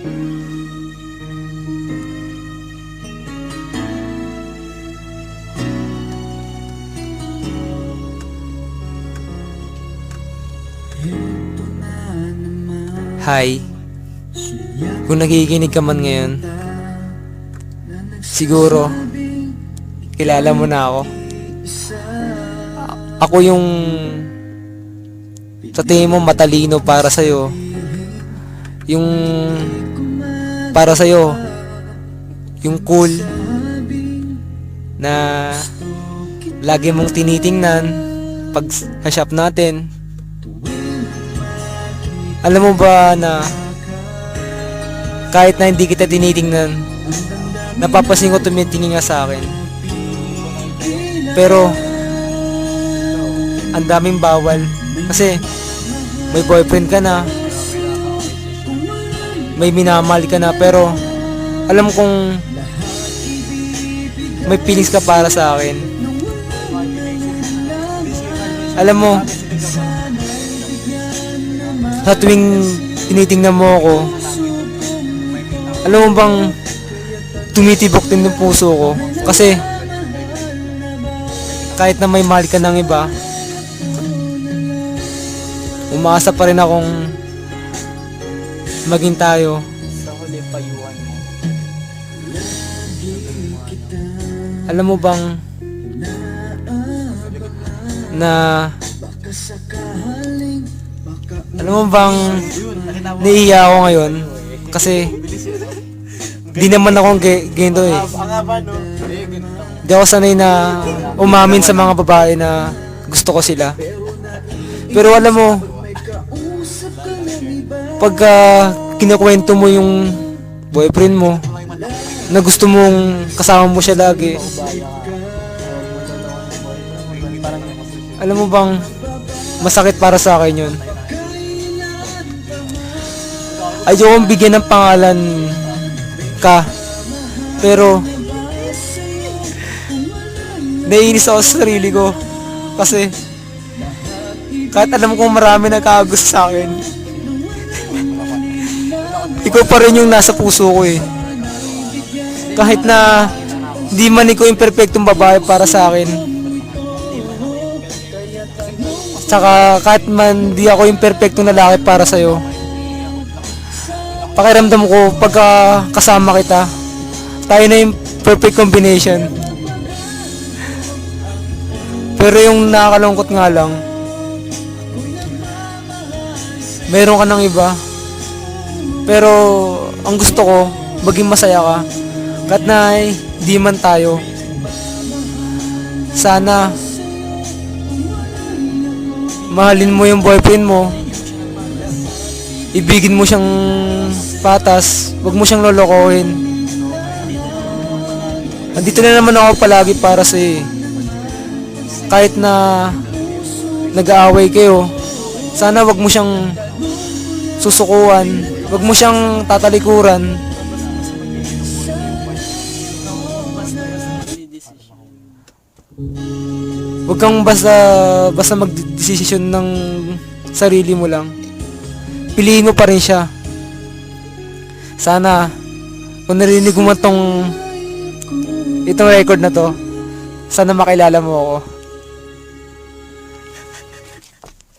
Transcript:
Hi, kung nakikinig ka man ngayon, siguro kilala mo na ako. Ako yung sa tingin mo matalino para sa'yo. Yung para sa'yo, yung cool na lagi mong tinitingnan pag sa shop natin. Alam mo ba na kahit na hindi kita tinitingnan, napapansin ko tumitingin nga sa akin. Pero ang daming bawal kasi may boyfriend ka na, may minamahal ka na, pero alam kong may feelings ka para sa akin. Alam mo, sa tuwing tinitingnan mo ako, alam mo bang tumitibok din ng puso ko? Kasi kahit na may mahal ka ng iba, umaasa pa rin akong maging tayo. Sa huli payuhan mo. Alam mo bang na naiiya ako ngayon kasi di naman akong ganito eh. Di ako sanay na umamin sa mga babae na gusto ko sila. Pero alam mo, pagka kinukwento mo yung boyfriend mo na gusto mong kasama mo siya lagi, alam mo bang masakit para sa akin yun. Ayokong bigyan ng pangalan ka, pero naiinis ako sa sarili ko kasi kahit alam kong marami nagkagusto sa akin, ikaw pa rin yung nasa puso ko eh. Kahit na di man ikaw yung perfectong babae para sa akin, saka kahit man di ako yung perfectong lalaki para sa'yo, pakiramdam ko pagka kasama kita, tayo na yung perfect combination. Pero yung nakakalungkot nga lang, meron ka ng iba. Pero ang gusto ko, maging masaya ka. Kahit na di man tayo, sana mahalin mo yung boyfriend mo, ibigin mo siyang patas, wag mo siyang lolokohin. Andito na naman ako palagi para sa'yo eh. Kahit na nag-aaway kayo, sana wag mo siyang susukuan, wag mo siyang tatalikuran. Wag kang basta magdesisyon ng sarili mo lang. Piliin mo pa rin siya. Sana kung narinig mo man itong record na to, sana makilala mo ako.